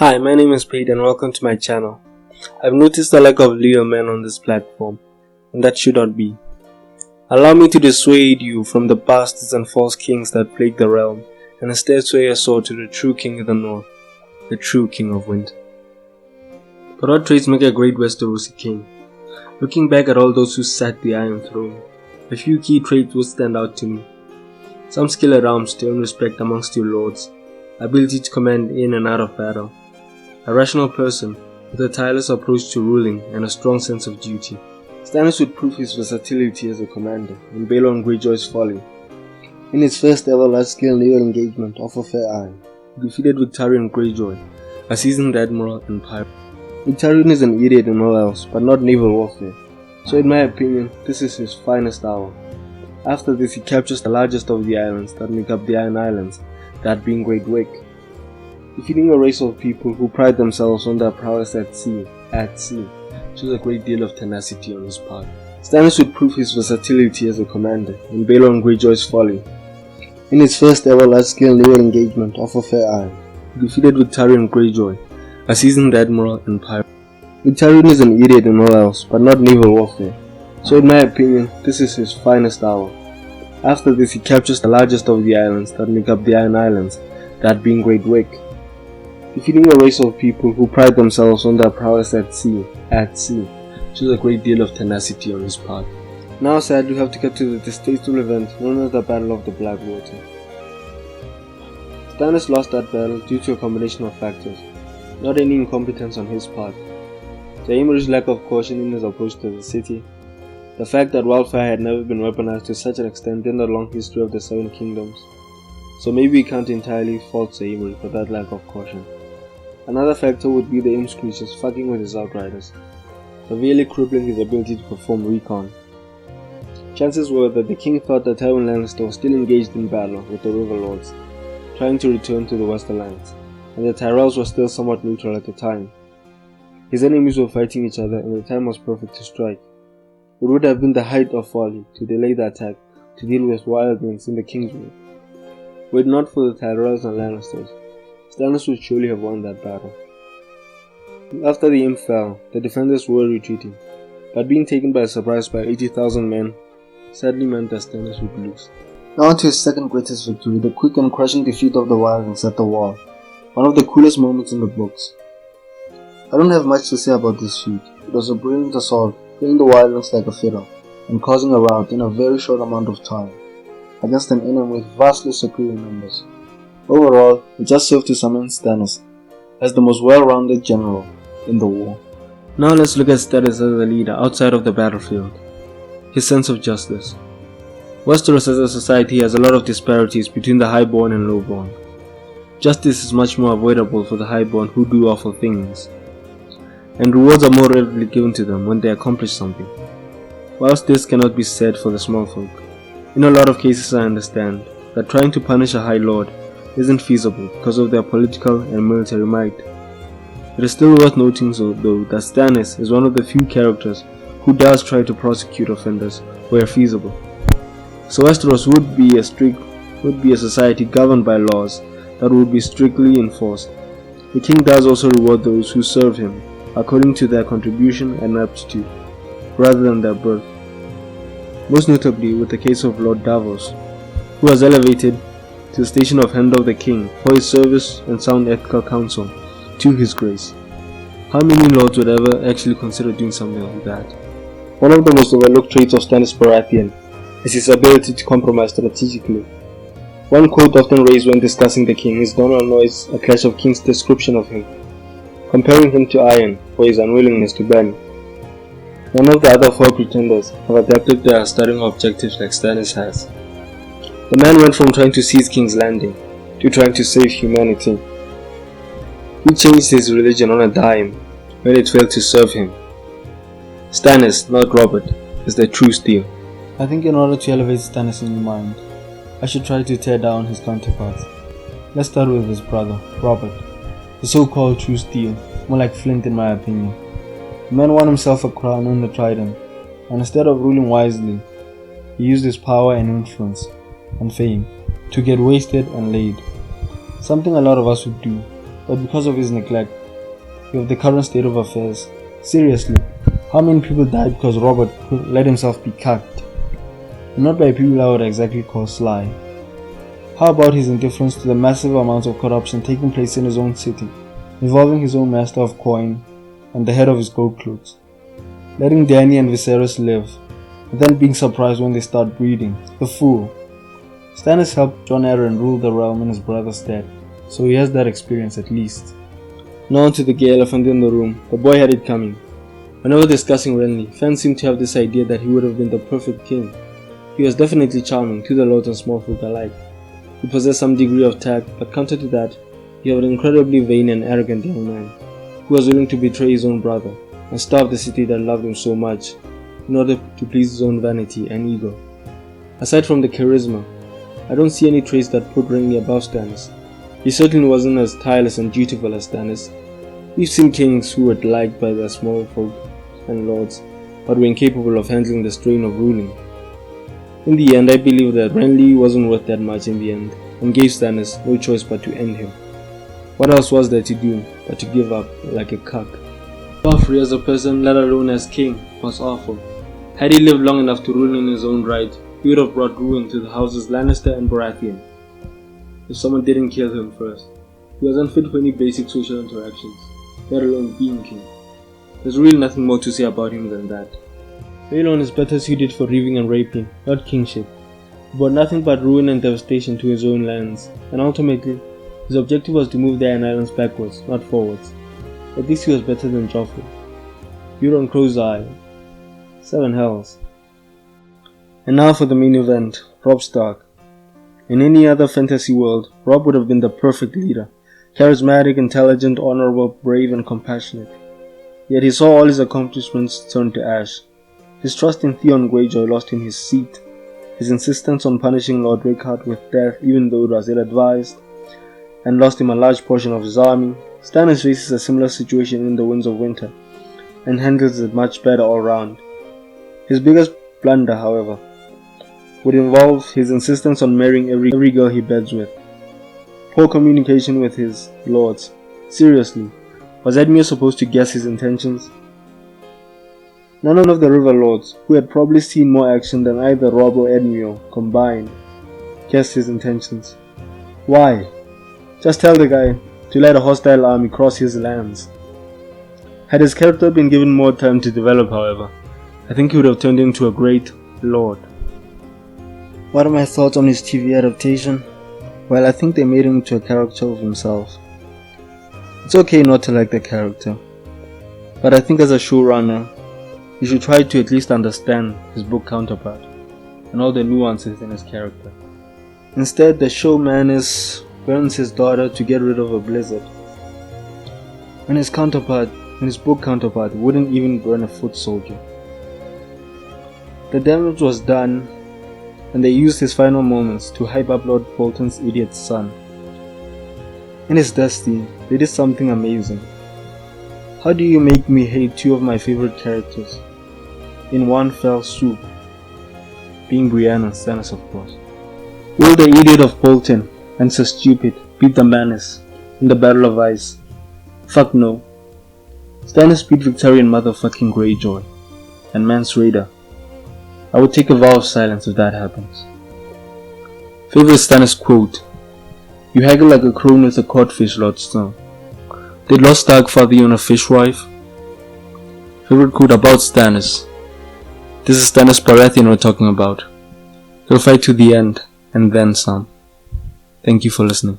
Hi, my name is Pete and welcome to my channel. I've noticed the lack of leader men on this platform, and that should not be. Allow me to dissuade you from the bastards and false kings that plague the realm, and instead sway your sword to the true king of the north, the true king of winter. But what traits make a great Westerosi king? Looking back at all those who sat the Iron Throne, a few key traits would stand out to me. Some skill at arms to earn respect amongst your lords, ability to command in and out of battle, a rational person with a tireless approach to ruling and a strong sense of duty. Stannis would prove his versatility as a commander in Balon Greyjoy's folly. In his first ever large-scale naval engagement off of Fair Isle, he defeated Victarion Greyjoy, a seasoned admiral and pirate. Victarion is an idiot in all else, but not naval warfare, so in my opinion, this is his finest hour. After this, he captures the largest of the islands that make up the Iron Islands, that being Great Wick, defeating a race of people who pride themselves on their prowess at sea, shows a great deal of tenacity on his part. Stannis would prove his versatility as a commander in Balon Greyjoy's folly. In his first ever large-scale naval engagement off of Fair Isle, he defeated Victarion Greyjoy, a seasoned admiral and pirate. Victarion is an idiot in all else, but not naval warfare, so in my opinion, this is his finest hour. After this, he captures the largest of the islands that make up the Iron Islands, that being Great Wick, defeating a race of people who pride themselves on their prowess at sea, shows a great deal of tenacity on his part. Now sadly we have to get to the distasteful event known as the Battle of the Blackwater. Stannis lost that battle due to a combination of factors, not any incompetence on his part, the Aemor's lack of caution in his approach to the city, the fact that wildfire had never been weaponized to such an extent in the long history of the Seven Kingdoms, so maybe we can't entirely fault Aemor for that lack of caution. Another factor would be the Imps creatures fucking with his outriders, severely crippling his ability to perform recon. Chances were that the king thought that Tywin Lannister was still engaged in battle with the River Lords, trying to return to the West Alliance, and the Tyrells were still somewhat neutral at the time. His enemies were fighting each other and the time was perfect to strike. It would have been the height of folly to delay the attack to deal with wildlings in the Kingswood. Were it not for the Tyrells and Lannisters, Stannis would surely have won that battle. After the Imp fell, the defenders were retreating, but being taken by surprise by 80,000 men sadly meant that Stannis would lose. Now to his second greatest victory, the quick and crushing defeat of the wildlings at the Wall, one of the coolest moments in the books. I don't have much to say about this feat. It was a brilliant assault, playing the wildlings like a fiddle, and causing a rout in a very short amount of time, against an enemy with vastly superior numbers. Overall, it just served to cement Stannis as the most well-rounded general in the war. Now let's look at Stannis as a leader outside of the battlefield. His sense of justice. Westeros as a society has a lot of disparities between the highborn and lowborn. Justice is much more avoidable for the highborn who do awful things, and rewards are more readily given to them when they accomplish something, whilst this cannot be said for the small folk. In a lot of cases I understand that trying to punish a high lord isn't feasible because of their political and military might. It is still worth noting though that Stannis is one of the few characters who does try to prosecute offenders where feasible. So Westeros would be a society governed by laws that would be strictly enforced. The king does also reward those who serve him according to their contribution and aptitude, rather than their birth. Most notably with the case of Lord Davos, who was elevated to the station of Hand of the King for his service and sound ethical counsel to his grace. How many lords would ever actually consider doing something like that? One of the most overlooked traits of Stannis Baratheon is his ability to compromise strategically. One quote often raised when discussing the king is Donald Noyes, a Clash of Kings description of him, comparing him to iron for his unwillingness to bend. None of the other four pretenders have adapted their starting objectives like Stannis has. The man went from trying to seize King's Landing to trying to save humanity. He changed his religion on a dime when it failed to serve him. Stannis, not Robert, is the true steel. I think in order to elevate Stannis in your mind, I should try to tear down his counterparts. Let's start with his brother, Robert, the so-called true steel, more like Flint in my opinion. The man won himself a crown and a trident, and instead of ruling wisely, he used his power and influence and fame to get wasted and laid. Something a lot of us would do, but because of his neglect of the current state of affairs. Seriously, how many people died because Robert let himself be cucked? And not by people I would exactly call sly. How about his indifference to the massive amounts of corruption taking place in his own city, involving his own master of coin and the head of his gold clothes? Letting Dany and Viserys live, and then being surprised when they start breeding. The fool. Stannis helped Jon Arryn rule the realm in his brother's stead, so he has that experience at least. Now on to the gay elephant in the room. The boy had it coming. Whenever discussing Renly, fans seem to have this idea that he would have been the perfect king. He was definitely charming to the lords and small folk alike. He possessed some degree of tact, but counter to that, he was an incredibly vain and arrogant young man, who was willing to betray his own brother and starve the city that loved him so much, in order to please his own vanity and ego. Aside from the charisma, I don't see any traits that put Renly above Stannis. He certainly wasn't as tireless and dutiful as Stannis. We've seen kings who were liked by their small folk and lords, but were incapable of handling the strain of ruling. In the end, I believe that Renly wasn't worth that much in the end, and gave Stannis no choice but to end him. What else was there to do but to give up like a cuck? Joffrey as a person, let alone as king, was awful. Had he lived long enough to rule in his own right, he would have brought ruin to the houses Lannister and Baratheon. If someone didn't kill him first, he was unfit for any basic social interactions, let alone being king. There's really nothing more to say about him than that. Balon is better suited for reaving and raping, not kingship. He brought nothing but ruin and devastation to his own lands, and ultimately, his objective was to move the Iron Islands backwards, not forwards. At least he was better than Joffrey. Euron Crow's Eye. 7 hells. And now for the main event, Robb Stark. In any other fantasy world, Robb would have been the perfect leader. Charismatic, intelligent, honorable, brave and compassionate. Yet he saw all his accomplishments turn to ash. His trust in Theon Greyjoy lost him his seat. His insistence on punishing Lord Rickard with death even though it was ill-advised, and lost him a large portion of his army. Stannis faces a similar situation in the Winds of Winter, and handles it much better all round. His biggest blunder, however, would involve his insistence on marrying every girl he beds with. Poor communication with his lords. Seriously, was Edmure supposed to guess his intentions? None of the River Lords, who had probably seen more action than either Robb or Edmure combined, guessed his intentions. Why? Just tell the guy to let a hostile army cross his lands. Had his character been given more time to develop, however, I think he would have turned into a great lord. What are my thoughts on his TV adaptation? Well, I think they made him into a character of himself. It's okay not to like the character, but I think as a showrunner, you should try to at least understand his book counterpart and all the nuances in his character. Instead, the showman burns his daughter to get rid of a blizzard, when his book counterpart wouldn't even burn a foot soldier. The damage was done, and they used his final moments to hype up Lord Bolton's idiot son. In his death scene, they did something amazing. How do you make me hate two of my favorite characters in one fell swoop? Being Brienne and Stannis, of course. Will the idiot of Bolton and Sir Stupid beat the Manus in the Battle of Ice? Fuck no. Stannis beat Victorian motherfucking Greyjoy and Mance Rayder. I would take a vow of silence if that happens. Favorite Stannis quote: "You haggle like a crone with a codfish, Lord Snow. Did Lord Stark father you on a fishwife?" Favorite quote about Stannis: "This is Stannis Baratheon we're talking about. He'll fight to the end, and then some." Thank you for listening.